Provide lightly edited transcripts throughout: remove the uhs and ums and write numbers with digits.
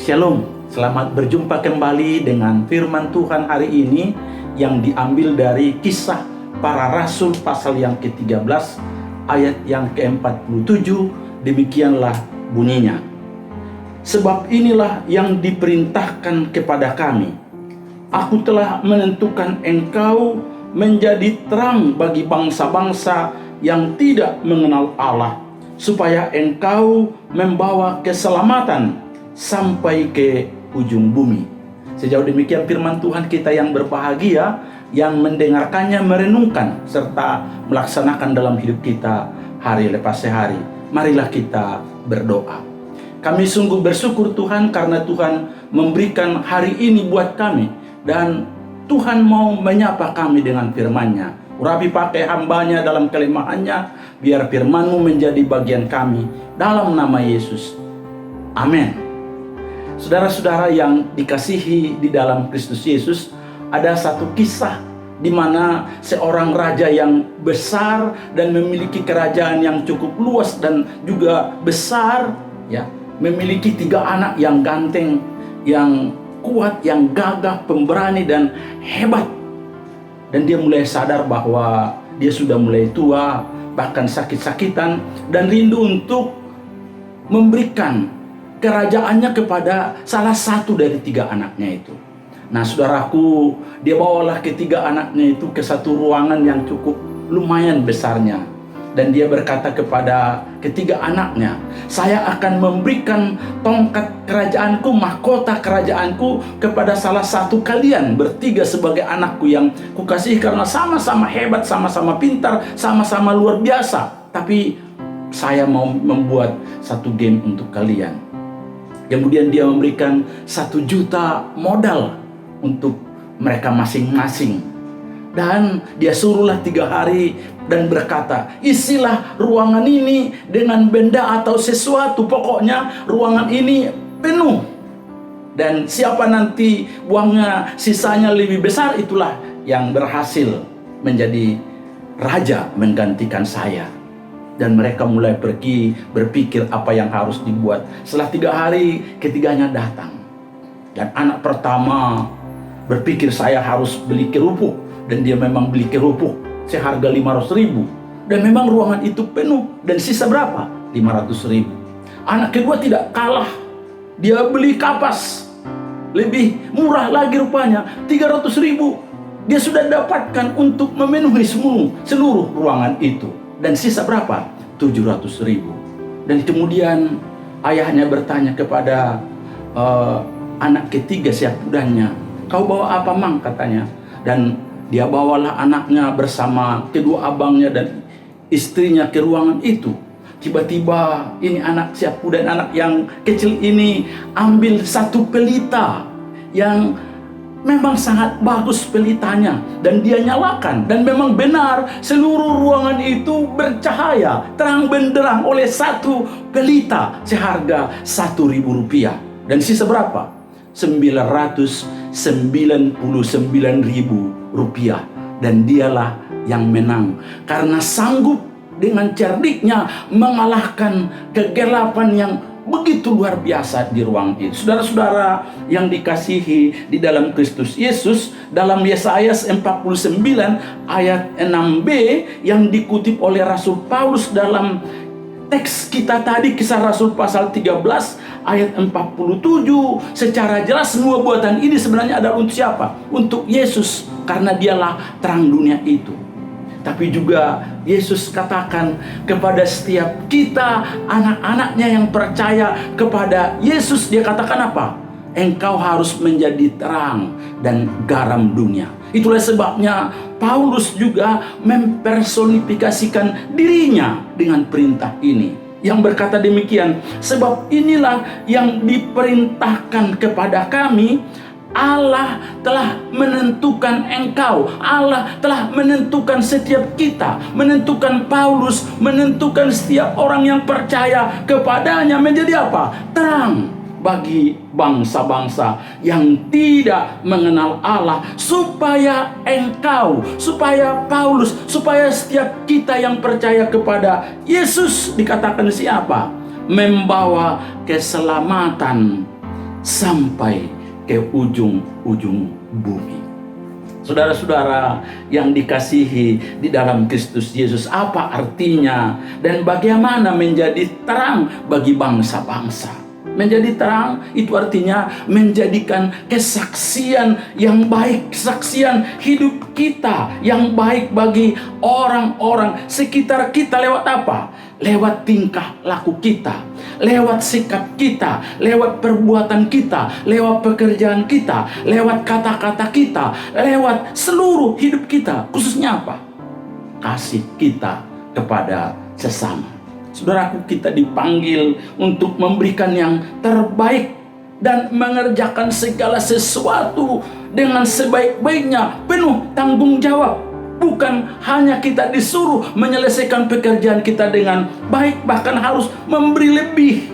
Shalom, selamat berjumpa kembali dengan firman Tuhan hari ini yang diambil dari Kisah Para Rasul pasal yang ke-13 ayat yang ke-47. Demikianlah bunyinya. Sebab inilah yang diperintahkan kepada kami. Aku telah menentukan engkau menjadi terang bagi bangsa-bangsa yang tidak mengenal Allah, supaya engkau membawa keselamatan sampai ke ujung bumi. Sejauh demikian firman Tuhan kita yang berbahagia, yang mendengarkannya, merenungkan, serta melaksanakan dalam hidup kita hari lepas hari. Marilah kita berdoa. Kami sungguh bersyukur Tuhan karena Tuhan memberikan hari ini buat kami. Dan Tuhan mau menyapa kami dengan firman-Nya. Urapi pakai hamba-Nya dalam kelemahannya, biar firman-Mu menjadi bagian kami. Dalam nama Yesus. Amin. Saudara-saudara yang dikasihi di dalam Kristus Yesus, ada satu kisah di mana seorang raja yang besar dan memiliki kerajaan yang cukup luas dan juga besar, ya, memiliki 3 anak yang ganteng, yang kuat, yang gagah, pemberani dan hebat. Dan dia mulai sadar bahwa dia sudah mulai tua, bahkan sakit-sakitan, dan rindu untuk memberikan kerajaannya kepada salah satu dari 3 anaknya itu. Nah, saudaraku, dia bawalah ketiga anaknya itu ke satu ruangan yang cukup lumayan besarnya. Dan dia berkata kepada ketiga anaknya, saya akan memberikan tongkat kerajaanku, mahkota kerajaanku kepada salah satu kalian bertiga sebagai anakku yang kukasihi karena sama-sama hebat, sama-sama pintar, sama-sama luar biasa. Tapi saya mau membuat satu game untuk kalian. Kemudian dia memberikan 1 juta modal untuk mereka masing-masing. Dan dia suruhlah 3 hari dan berkata, isilah ruangan ini dengan benda atau sesuatu. Pokoknya ruangan ini penuh. Dan siapa nanti uangnya sisanya lebih besar, itulah yang berhasil menjadi raja menggantikan saya. Dan mereka mulai pergi berpikir apa yang harus dibuat. Setelah 3 hari ketiganya datang. Dan anak pertama berpikir saya harus beli kerupuk. Dan dia memang beli kerupuk seharga 500.000. Dan memang ruangan itu penuh. Dan sisa berapa? 500.000. Anak kedua tidak kalah. Dia beli kapas. Lebih murah lagi rupanya. 300.000. Dia sudah dapatkan untuk memenuhi seluruh ruangan itu. Dan sisa berapa? 700.000. Dan kemudian ayahnya bertanya kepada anak ketiga siap udahnya. Kau bawa apa, Mang? Katanya. Dan dia bawalah anaknya bersama kedua abangnya dan istrinya ke ruangan itu. Tiba-tiba ini anak siapu dan anak yang kecil ini ambil satu pelita yang memang sangat bagus pelitanya. Dan dia nyalakan. Dan memang benar seluruh ruangan itu bercahaya terang benderang oleh satu pelita seharga 1.000 rupiah. Dan sisa berapa? 999.000 rupiah. Dan dialah yang menang karena sanggup dengan cerdiknya mengalahkan kegelapan yang begitu luar biasa di ruang itu. Saudara-saudara yang dikasihi di dalam Kristus Yesus, dalam Yesaya 49 ayat 6b yang dikutip oleh Rasul Paulus dalam teks kita tadi, Kisah Rasul pasal 13 ayat 47, secara jelas semua buatan ini sebenarnya adalah untuk siapa? Untuk Yesus, karena dialah terang dunia itu. Tapi juga Yesus katakan kepada setiap kita, anak-anaknya yang percaya kepada Yesus, dia katakan apa? Engkau harus menjadi terang dan garam dunia. Itulah sebabnya Paulus juga mempersonifikasikan dirinya dengan perintah ini, yang berkata demikian, sebab inilah yang diperintahkan kepada kami. Allah telah menentukan engkau, Allah telah menentukan setiap kita, menentukan Paulus, menentukan setiap orang yang percaya kepadanya menjadi apa? Terang bagi bangsa-bangsa yang tidak mengenal Allah, supaya engkau, supaya Paulus, supaya setiap kita yang percaya kepada Yesus, dikatakan siapa? Membawa keselamatan sampai ke ujung-ujung bumi. Saudara-saudara yang dikasihi di dalam Kristus Yesus, apa artinya dan bagaimana menjadi terang bagi bangsa-bangsa? Menjadi terang itu artinya menjadikan kesaksian yang baik, kesaksian hidup kita yang baik bagi orang-orang sekitar kita. Lewat apa? Lewat tingkah laku kita, lewat sikap kita, lewat perbuatan kita, lewat pekerjaan kita, lewat kata-kata kita, lewat seluruh hidup kita. Khususnya apa? Kasih kita kepada sesama. Saudaraku, kita dipanggil untuk memberikan yang terbaik dan mengerjakan segala sesuatu dengan sebaik-baiknya, penuh tanggung jawab. Bukan hanya kita disuruh menyelesaikan pekerjaan kita dengan baik, bahkan harus memberi lebih,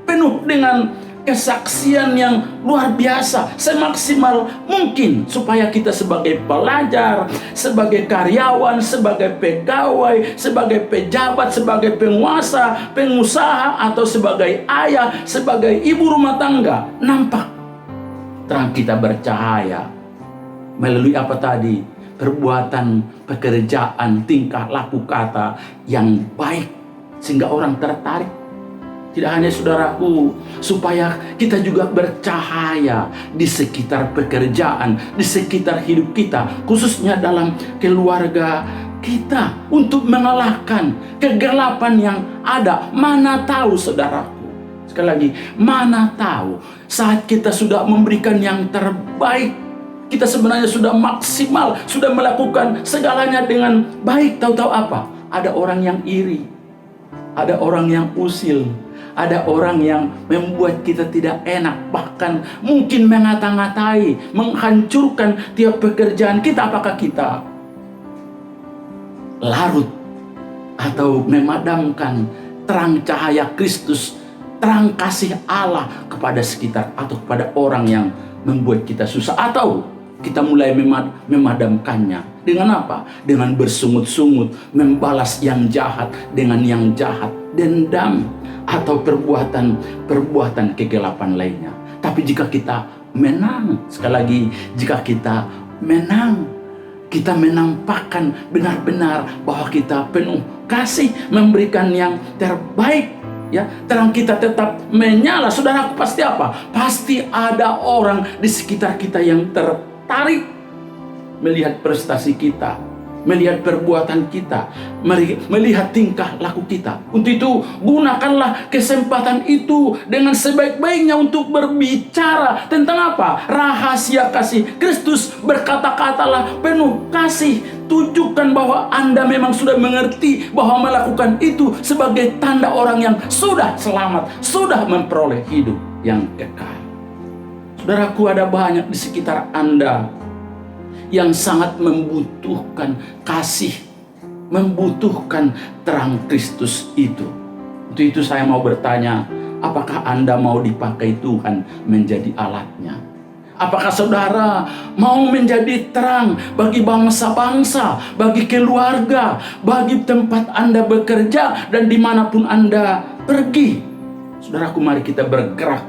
penuh dengan kesaksian yang luar biasa, semaksimal mungkin, supaya kita sebagai pelajar, sebagai karyawan, sebagai pegawai, sebagai pejabat, sebagai penguasa, pengusaha, atau sebagai ayah, sebagai ibu rumah tangga, nampak terang kita bercahaya melalui apa tadi? Perbuatan, pekerjaan, tingkah laku kata yang baik, sehingga orang tertarik. Tidak hanya saudaraku, supaya kita juga bercahaya di sekitar pekerjaan, di sekitar hidup kita, khususnya dalam keluarga kita, untuk mengalahkan kegelapan yang ada. Mana tahu saudaraku, sekali lagi, mana tahu saat kita sudah memberikan yang terbaik, kita sebenarnya sudah maksimal, sudah melakukan segalanya dengan baik. Tahu-tahu apa? Ada orang yang iri, ada orang yang usil, ada orang yang membuat kita tidak enak, bahkan mungkin mengata-ngatai, menghancurkan tiap pekerjaan kita. Apakah kita larut atau memadamkan terang cahaya Kristus, terang kasih Allah kepada sekitar atau kepada orang yang membuat kita susah? Atau kita mulai memadamkannya dengan apa? Dengan bersungut-sungut, membalas yang jahat dengan yang jahat, dendam, atau perbuatan kegelapan lainnya. Tapi jika kita menang, sekali lagi, jika kita menang, kita menampakkan benar-benar bahwa kita penuh kasih, memberikan yang terbaik, ya, terang kita tetap menyala. Saudaraku, pasti apa? Pasti ada orang di sekitar kita yang tertarik melihat prestasi kita, melihat perbuatan kita, melihat tingkah laku kita. Untuk itu, gunakanlah kesempatan itu dengan sebaik-baiknya untuk berbicara tentang apa? Rahasia kasih Kristus. Berkata-katalah penuh kasih. Tunjukkan bahwa Anda memang sudah mengerti bahwa melakukan itu sebagai tanda orang yang sudah selamat, sudah memperoleh hidup yang kekal. Saudaraku, ada banyak di sekitar Anda yang sangat membutuhkan kasih, membutuhkan terang Kristus itu. Untuk itu saya mau bertanya, apakah Anda mau dipakai Tuhan menjadi alatnya? Apakah saudara mau menjadi terang bagi bangsa-bangsa, bagi keluarga, bagi tempat Anda bekerja, dan dimanapun Anda pergi? Saudaraku, mari kita bergerak,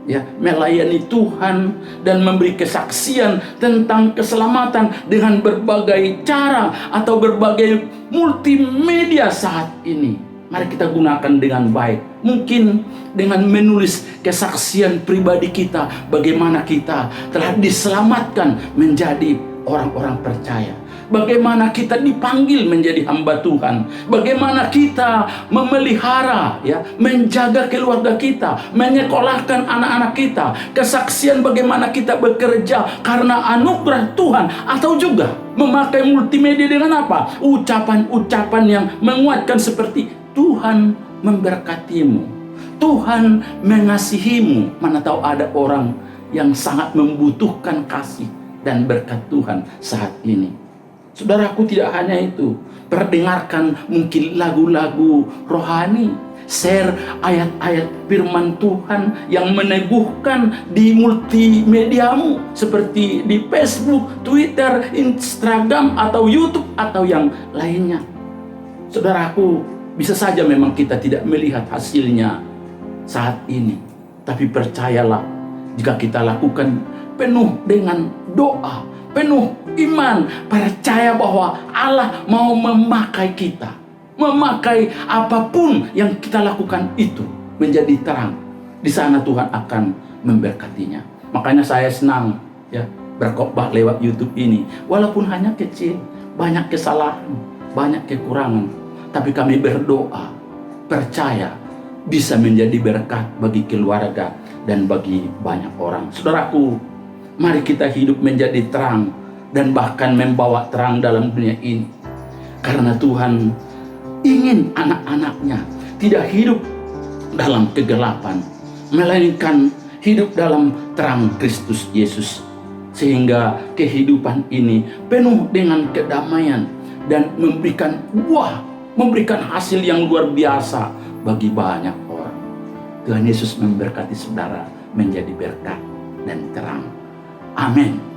ya, melayani Tuhan dan memberi kesaksian tentang keselamatan dengan berbagai cara atau berbagai multimedia saat ini. Mari kita gunakan dengan baik. Mungkin dengan menulis kesaksian pribadi kita, bagaimana kita telah diselamatkan menjadi orang-orang percaya, bagaimana kita dipanggil menjadi hamba Tuhan, bagaimana kita memelihara, ya, menjaga keluarga kita, menyekolahkan anak-anak kita, kesaksian bagaimana kita bekerja karena anugerah Tuhan, atau juga memakai multimedia dengan apa? Ucapan-ucapan yang menguatkan seperti Tuhan memberkatimu, Tuhan mengasihimu. Mana tahu ada orang yang sangat membutuhkan kasih dan berkat Tuhan saat ini. Saudaraku, tidak hanya itu, perdengarkan mungkin lagu-lagu rohani, share ayat-ayat firman Tuhan yang meneguhkan di multimediamu, seperti di Facebook, Twitter, Instagram, atau YouTube, atau yang lainnya. Saudaraku, bisa saja memang kita tidak melihat hasilnya saat ini, tapi percayalah, jika kita lakukan penuh dengan doa, penuh iman, percaya bahwa Allah mau memakai kita, memakai apapun yang kita lakukan itu menjadi terang. Di sana Tuhan akan memberkatinya. Makanya saya senang ya berkhotbah lewat YouTube ini, walaupun hanya kecil, banyak kesalahan, banyak kekurangan, tapi kami berdoa, percaya bisa menjadi berkat bagi keluarga dan bagi banyak orang. Saudaraku, mari kita hidup menjadi terang dan bahkan membawa terang dalam dunia ini. Karena Tuhan ingin anak-anaknya tidak hidup dalam kegelapan, melainkan hidup dalam terang Kristus Yesus. Sehingga kehidupan ini penuh dengan kedamaian dan memberikan buah, memberikan hasil yang luar biasa bagi banyak orang. Tuhan Yesus memberkati saudara menjadi berkat dan terang. Amin.